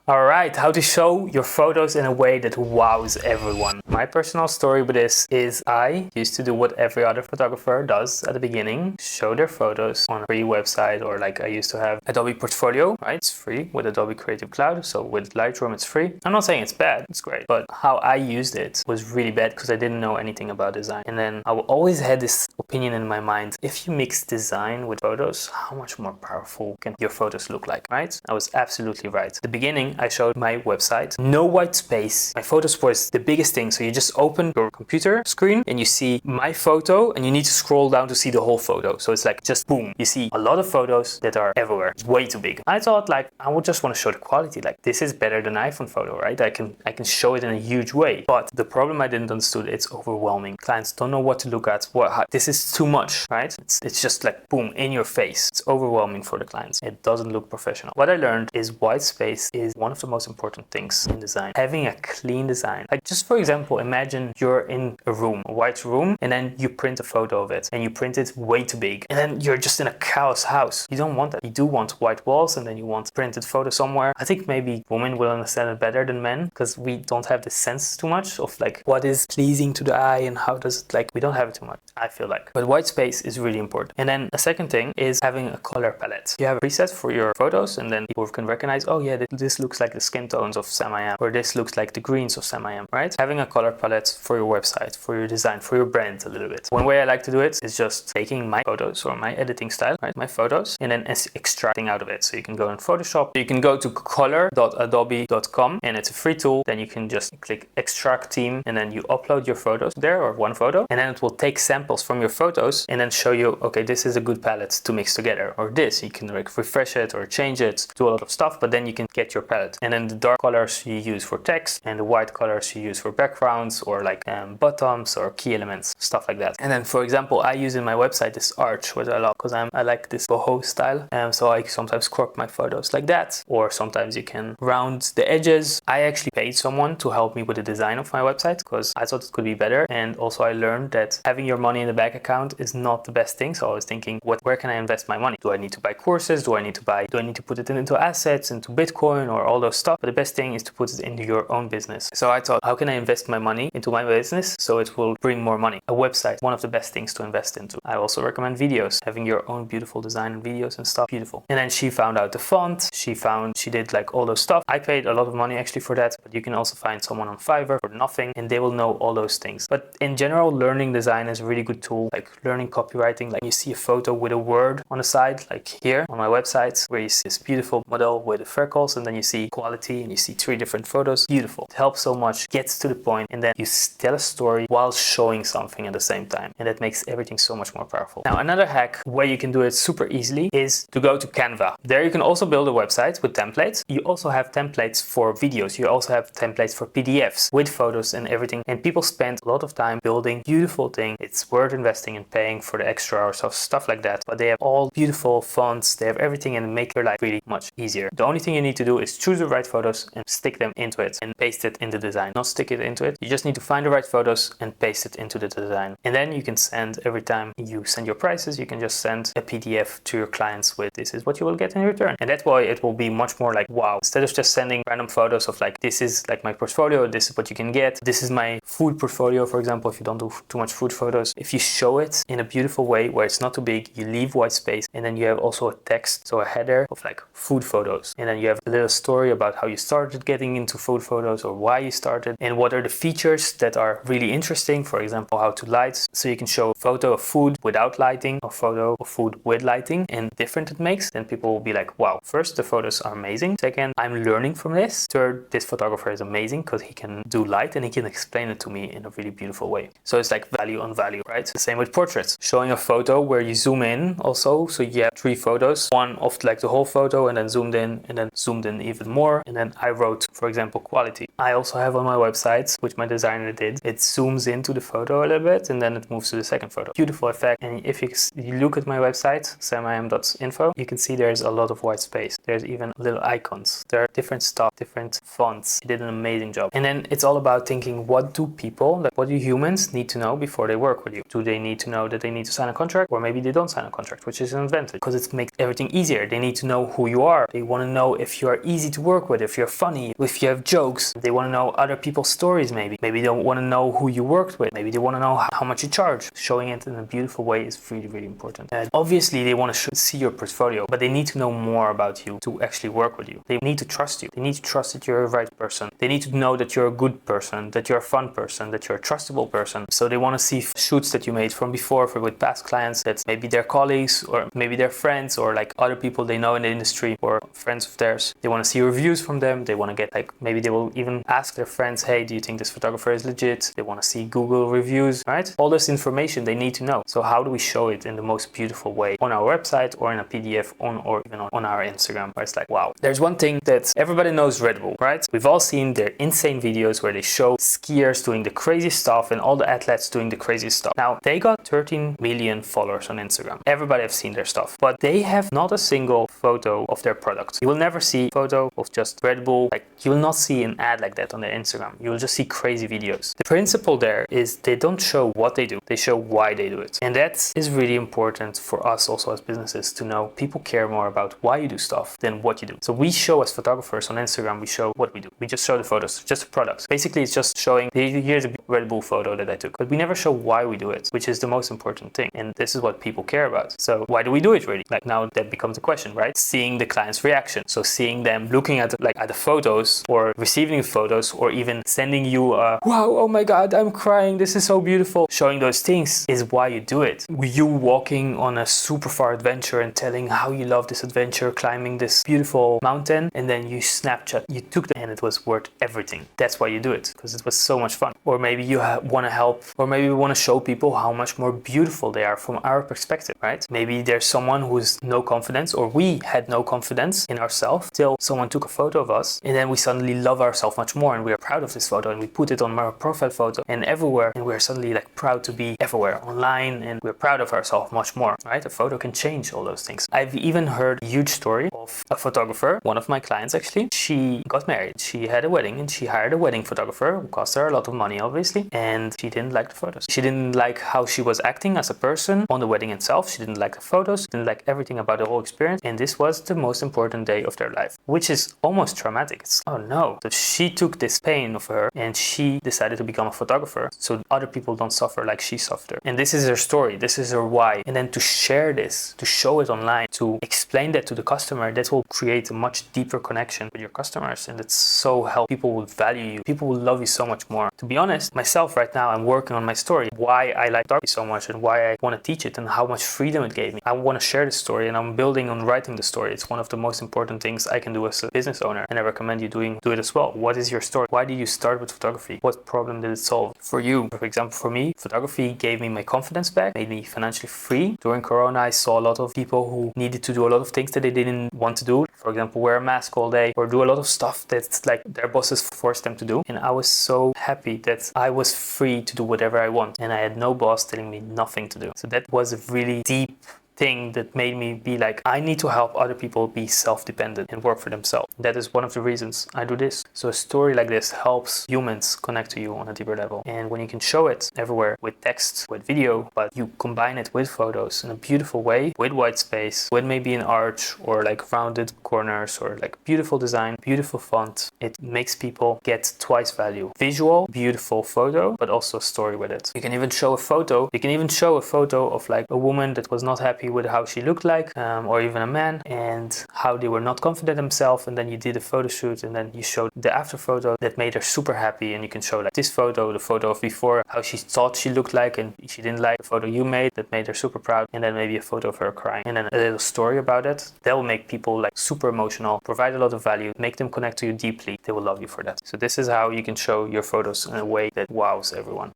Alright, how to show your photos in a way that wows everyone. My personal story with this is I used to do what every other photographer does at the beginning, show their photos on a free website, or like I used to have Adobe Portfolio, right? It's free with Adobe Creative Cloud, so with Lightroom it's free. I'm not saying it's bad, it's great, but how I used it was really bad because I didn't know anything about design. And then I always had this opinion in my mind, if you mix design with photos, how much more powerful can your photos look like, right? I was absolutely right. At the beginning, I showed my website, no white space. My photos was the biggest thing. So you just open your computer screen and you see my photo and you need to scroll down to see the whole photo. So it's like just boom, you see a lot of photos that are everywhere. It's way too big. I thought like, I would just want to show the quality. Like this is better than iPhone photo, right? I can show it in a huge way. But the problem I didn't understand, it's overwhelming. Clients don't know what to look at. This is too much, right? It's just like boom, in your face. It's overwhelming for the clients. It doesn't look professional. What I learned is white space is one of the most important things in design. Having a clean design. Like just for example, imagine you're in a room, a white room, and then you print a photo of it and you print it way too big. And then you're just in a chaos house. You don't want that. You do want white walls and then you want printed photo somewhere. I think maybe women will understand it better than men because we don't have the sense too much of like what is pleasing to the eye and how does it like, we don't have it too much, I feel like. But white space is really important. And then a second thing is having a color palette. You have a preset for your photos and then people can recognize, oh yeah, this looks like the skin tones of Sam I Am, or this looks like the greens of Sam I Am, right? Having a color palette for your website, for your design, for your brand a little bit. One way I like to do it is just taking my photos or my editing style, right? My photos, and then extracting out of it. So you can go in Photoshop, you can go to color.adobe.com and it's a free tool. Then you can just click extract theme and then you upload your photos there or one photo, and then it will take samples from your photos and then show you, okay, this is a good palette to mix together, or this, you can like refresh it or change it, do a lot of stuff, but then you can get your palette. And then the dark colors you use for text and the white colors you use for backgrounds or like bottoms or key elements, stuff like that. And then for example, I use in my website this arch, which I love because I like this boho style. So I sometimes crop my photos like that, or sometimes you can round the edges. I actually paid someone to help me with the design of my website because I thought it could be better. And also I learned that having your money in the bank account is not the best thing. So I was thinking, where can I invest my money? Do I need to buy courses? Do I need to put it into assets, into Bitcoin or all those stuff? But the best thing is to put it into your own business. So I thought, how can I invest my money into my business so it will bring more money? A website, one of the best things to invest into. I also recommend videos, having your own beautiful design and videos and stuff, beautiful. And then she found out the font, she did like all those stuff. I paid a lot of money actually for that, but you can also find someone on Fiverr for nothing and they will know all those things. But in general, learning design is a really good tool, like learning copywriting. Like you see a photo with a word on the side, like here on my website, where you see this beautiful model with the freckles, and then you see quality and you see 3 different photos. Beautiful. It helps so much, gets to the point, and then you tell a story while showing something at the same time. And that makes everything so much more powerful. Now, another hack where you can do it super easily is to go to Canva. There you can also build a website with templates. You also have templates for videos. You also have templates for PDFs with photos and everything. And people spend a lot of time building beautiful things. It's worth investing and paying for the extra or stuff like that. But they have all beautiful fonts. They have everything and make your life really much easier. The only thing you need to do is choose the right photos and stick them into it and paste it in the design. Not stick it into it. You just need to find the right photos and paste it into the design. And then you can send, every time you send your prices, you can just send a PDF to your clients with, this is what you will get in return. And that way it will be much more like, wow, instead of just sending random photos of like, this is like my portfolio, this is what you can get, this is my food portfolio, for example, if you don't do too much food photos. If you show it in a beautiful way where it's not too big, you leave white space, and then you have also a text, so a header of like food photos. And then you have a little story about how you started getting into food photos or why you started and what are the features that are really interesting. For example, how to light. So you can show a photo of food without lighting or photo of food with lighting, and different it makes. Then people will be like, wow, first, the photos are amazing. Second, I'm learning from this. Third, this photographer is amazing because he can do light and he can explain it to me in a really beautiful way. So it's like value on value, right? The same with portraits. Showing a photo where you zoom in also. So you have 3 photos, one of like the whole photo and then zoomed in even more. And then I wrote, for example, quality. I also have on my website, which my designer did. It zooms into the photo a little bit and then it moves to the second photo. Beautiful effect. And if you look at my website, samiam.info, you can see there's a lot of white space. There's even little icons. There are different stuff, different fonts. He did an amazing job. And then it's all about thinking, what do humans need to know before they work with you? Do they need to know that they need to sign a contract? Or maybe they don't sign a contract, which is an advantage because it makes everything easier. They need to know who you are. They want to know if you are easy to work with, if you're funny, if you have jokes. They want to know other people's stories maybe. Maybe they want to know who you worked with. Maybe they want to know how much you charge. Showing it in a beautiful way is really, really important. And obviously they want to see your portfolio, but they need to know more about you to actually work with you. They need to trust you. They need to trust that you're a right person. They need to know that you're a good person, that you're a fun person, that you're a trustable person. So they want to see shoots that you made from before with past clients, that maybe their colleagues or maybe their friends or like other people they know in the industry or friends of theirs. They want to see reviews from them. They want to get maybe they will even ask their friends, hey, do you think this photographer is legit? They want to see Google reviews, right? All this information they need to know. So how do we show it in the most beautiful way on our website or in a PDF or even on our Instagram, where it's like, wow. There's one thing that everybody knows, Red Bull, right? We've all seen their insane videos where they show skiers doing the crazy stuff and all the athletes doing the crazy stuff. Now, they got 13 million followers on Instagram. Everybody has seen their stuff, but they have not a single photo of their product. You will never see a photo of just Red Bull. Like, you will not see an ad like that on their Instagram. You will just see crazy videos. The principle there is they don't show what they do. They show why they do it. And that is really important for us also as businesses to know. People care more about why you do stuff than what you do. So we show as photographers on Instagram, we show what we do. We just show the photos, just the products. Basically, it's just showing, here's a Red Bull photo that I took. But we never show why we do it, which is the most important thing. And this is what people care about. So why do we do it really? Like, now that becomes a question, right? Seeing the client's reaction. So seeing them looking at the photos or receiving photos or even sending you a, wow, oh my God, I'm crying. This is so beautiful. Showing those things is why you do it. You walking on a super far adventure and telling how you love this adventure, climbing this beautiful mountain, and then you Snapchat, you took the, and it was worth everything. That's why you do it, because it was so much fun. Or maybe you want to help, or maybe we want to show people how much more beautiful they are from our perspective, right? Maybe there's someone who's no confidence, or we had no confidence in ourselves till someone took a photo of us, and then we suddenly love ourselves much more, and we are proud of this photo, and we put it on our profile photo and everywhere, and we're suddenly like proud to be everywhere online, and we're proud of ourselves much more, right? A photo can change all those things. I've even heard a huge story of a photographer, one of my clients actually. She got married, she had a wedding, and she hired a wedding photographer who cost her a lot of money obviously, and she didn't like the photos. She didn't like how she was acting as a person on the wedding itself. She didn't like the photos, she didn't like everything about the whole experience, and this was the most important day of their life, which is almost traumatic. It's, oh no. So she took this pain of her and she decided to become a photographer so other people don't suffer like she suffered. And this is her story, this is her why. And then to share this, to show it online, to explain that to the customer, that will create a much deeper connection with your customers, and it's so helpful. People will value you, people will love you so much more. To be honest, myself right now, I'm working on my story, why I like photography so much and why I want to teach it and how much freedom it gave me. I want to share the story, and I'm building on writing the story. It's one of the most important things I can do as a business owner, and I recommend you do it as well. What is your story? Why did you start with photography? What problem did it solve for you? For example, for me, photography gave me my confidence back, made me financially free. During Corona, I saw a lot of people who needed to do a lot of things that they didn't want to do. For example, wear a mask all day or do a lot of stuff that's like their bosses forced them to do. And I was so happy that I was free to do whatever I want, and I had no boss telling me nothing to do. So that was a really deep thing that made me be like, I need to help other people be self-dependent and work for themselves. That is one of the reasons I do this. So a story like this helps humans connect to you on a deeper level. And when you can show it everywhere with text, with video, but you combine it with photos in a beautiful way, with white space, with maybe an arch or like rounded corners or like beautiful design, beautiful font, it makes people get twice value. Visual, beautiful photo, but also a story with it. You can even show a photo. You can even show a photo of like a woman that was not happy with how she looked like, or even a man, and how they were not confident themselves, and then you did a photo shoot, and then you showed the after photo that made her super happy, and you can show like this photo, the photo of before, how she thought she looked like, and she didn't like the photo you made that made her super proud, and then maybe a photo of her crying, and then a little story about it. That will make people like super emotional, provide a lot of value, make them connect to you deeply. They will love you for that. So this is how you can show your photos in a way that wows everyone.